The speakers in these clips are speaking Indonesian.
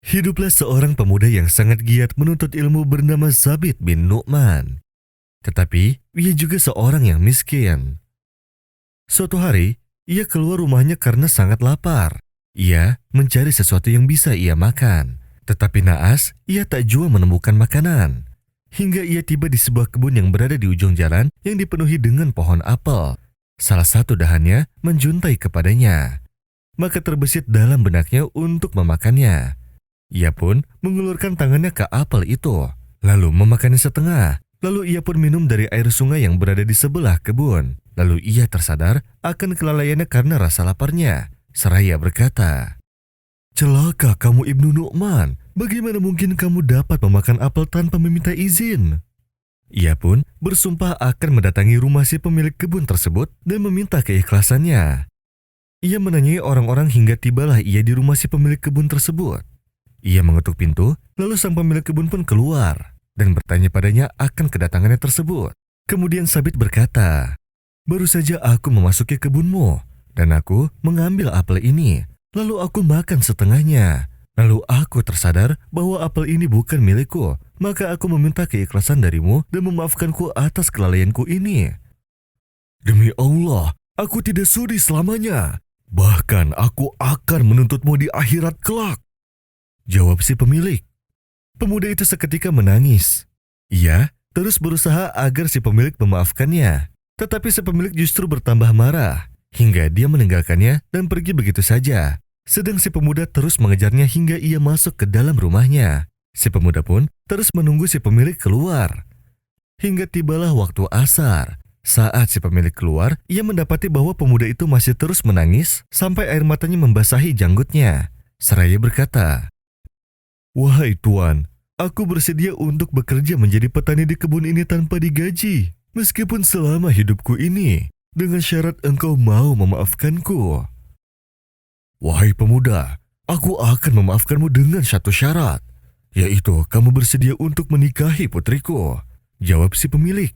Hiduplah seorang pemuda yang sangat giat menuntut ilmu bernama Sabit bin Nu'man. Tetapi, ia juga seorang yang miskin. Suatu hari, ia keluar rumahnya karena sangat lapar. Ia mencari sesuatu yang bisa ia makan. Tetapi naas, ia tak jua menemukan makanan. Hingga ia tiba di sebuah kebun yang berada di ujung jalan yang dipenuhi dengan pohon apel. Salah satu dahannya menjuntai kepadanya. Maka terbesit dalam benaknya untuk memakannya. Ia pun mengulurkan tangannya ke apel itu, lalu memakannya setengah. Lalu ia pun minum dari air sungai yang berada di sebelah kebun. Lalu ia tersadar akan kelalaiannya karena rasa laparnya. Seraya berkata, "Celaka kamu Ibnu Nu'man, bagaimana mungkin kamu dapat memakan apel tanpa meminta izin?" Ia pun bersumpah akan mendatangi rumah si pemilik kebun tersebut dan meminta keikhlasannya. Ia menanyai orang-orang hingga tibalah ia di rumah si pemilik kebun tersebut. Ia mengetuk pintu, lalu sang pemilik kebun pun keluar dan bertanya padanya akan kedatangannya tersebut. Kemudian Sabit berkata, "Baru saja aku memasuki kebunmu dan aku mengambil apel ini. Lalu aku makan setengahnya. Lalu aku tersadar bahwa apel ini bukan milikku. Maka aku meminta keikhlasan darimu dan memaafkanku atas kelalaianku ini. Demi Allah, aku tidak sudi selamanya. Bahkan aku akan menuntutmu di akhirat kelak," jawab si pemilik. Pemuda itu seketika menangis. Ia terus berusaha agar si pemilik memaafkannya. Tetapi si pemilik justru bertambah marah hingga dia meninggalkannya dan pergi begitu saja. Sedang si pemuda terus mengejarnya hingga ia masuk ke dalam rumahnya. Si pemuda pun terus menunggu si pemilik keluar. Hingga tibalah waktu asar. Saat si pemilik keluar, ia mendapati bahwa pemuda itu masih terus menangis sampai air matanya membasahi janggutnya. Seraya berkata, "Wahai tuan, aku bersedia untuk bekerja menjadi petani di kebun ini tanpa digaji. Meskipun selama hidupku ini, dengan syarat engkau mau memaafkanku." "Wahai pemuda, aku akan memaafkanmu dengan satu syarat, yaitu kamu bersedia untuk menikahi putriku," jawab si pemilik.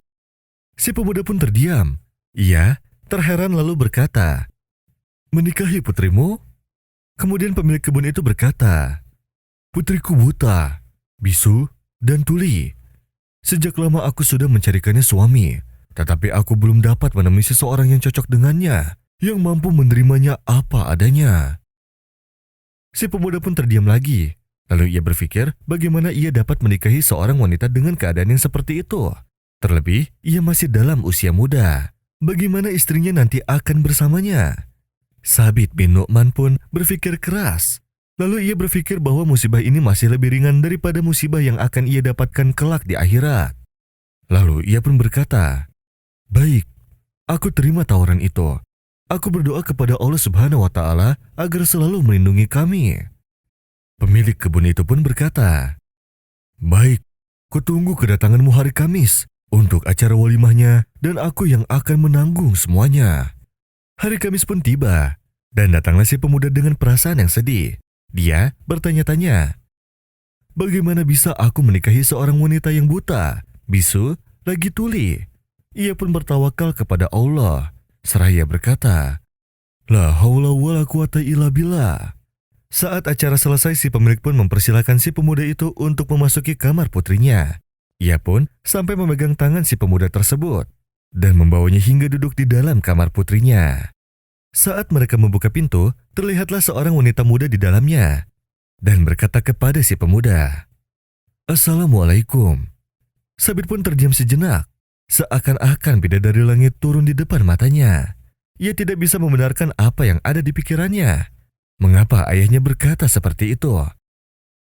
Si pemuda pun terdiam. Ia terheran lalu berkata, "Menikahi putrimu?" Kemudian pemilik kebun itu berkata, "Putriku buta, bisu, dan tuli. Sejak lama aku sudah mencarikannya suami, tetapi aku belum dapat menemui seseorang yang cocok dengannya, yang mampu menerimanya apa adanya." Si pemuda pun terdiam lagi. Lalu ia berpikir bagaimana ia dapat menikahi seorang wanita dengan keadaan yang seperti itu. Terlebih, ia masih dalam usia muda. Bagaimana istrinya nanti akan bersamanya? Sabit bin Nu'man pun berpikir keras. Lalu ia berpikir bahwa musibah ini masih lebih ringan daripada musibah yang akan ia dapatkan kelak di akhirat. Lalu ia pun berkata, "Baik, aku terima tawaran itu. Aku berdoa kepada Allah Subhanahu wa Ta'ala agar selalu melindungi kami." Pemilik kebun itu pun berkata, "Baik, kutunggu kedatanganmu hari Kamis untuk acara walimahnya dan aku yang akan menanggung semuanya." Hari Kamis pun tiba dan datanglah si pemuda dengan perasaan yang sedih. Dia bertanya-tanya, "Bagaimana bisa aku menikahi seorang wanita yang buta, bisu, lagi tuli?" Ia pun bertawakal kepada Allah, seraya berkata, "La haula wala quwata illa billah." Saat acara selesai, si pemilik pun mempersilahkan si pemuda itu untuk memasuki kamar putrinya. Ia pun sampai memegang tangan si pemuda tersebut dan membawanya hingga duduk di dalam kamar putrinya. Saat mereka membuka pintu, terlihatlah seorang wanita muda di dalamnya dan berkata kepada si pemuda, "Assalamualaikum." Sabit pun terdiam sejenak, seakan-akan bidadari langit turun di depan matanya. Ia tidak bisa membenarkan apa yang ada di pikirannya. Mengapa ayahnya berkata seperti itu?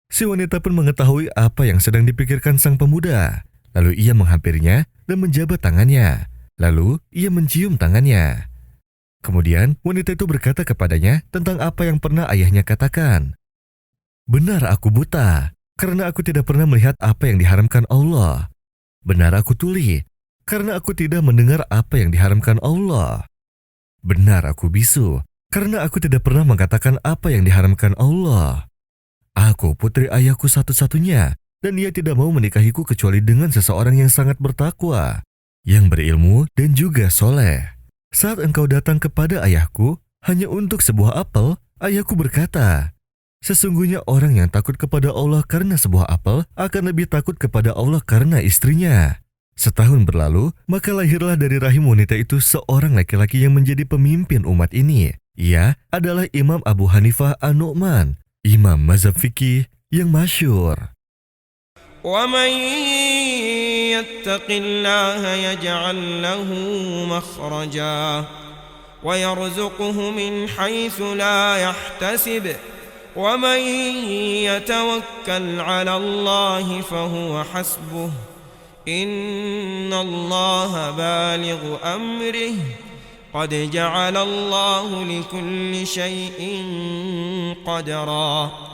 Si wanita pun mengetahui apa yang sedang dipikirkan sang pemuda. Lalu ia menghampirinya dan menjabat tangannya. Lalu ia mencium tangannya. Kemudian wanita itu berkata kepadanya tentang apa yang pernah ayahnya katakan. "Benar aku buta, karena aku tidak pernah melihat apa yang diharamkan Allah. Benar aku tuli, karena aku tidak mendengar apa yang diharamkan Allah. Benar aku bisu, karena aku tidak pernah mengatakan apa yang diharamkan Allah. Aku putri ayahku satu-satunya, dan ia tidak mau menikahiku kecuali dengan seseorang yang sangat bertakwa, yang berilmu dan juga soleh. Saat engkau datang kepada ayahku hanya untuk sebuah apel, ayahku berkata, Sesungguhnya orang yang takut kepada Allah karena sebuah apel akan lebih takut kepada Allah karena istrinya. Setahun berlalu, maka lahirlah dari rahim wanita itu seorang laki-laki yang menjadi pemimpin umat ini. Ia adalah Imam Abu Hanifah An-Nu'man, imam mazhab fikih yang masyhur. وَمَن يَتَّقِ اللَّهَ يَجْعَل لَّهُ مَخْرَجًا وَيَرْزُقْهُ مِنْ حَيْثُ لَا يَحْتَسِبُ وَمَن يَتَوَكَّلْ عَلَى اللَّهِ فَهُوَ حَسْبُهُ إِنَّ اللَّهَ بَالِغُ أَمْرِهِ قَدْ جَعَلَ اللَّهُ لِكُلِّ شَيْءٍ قَدْرًا.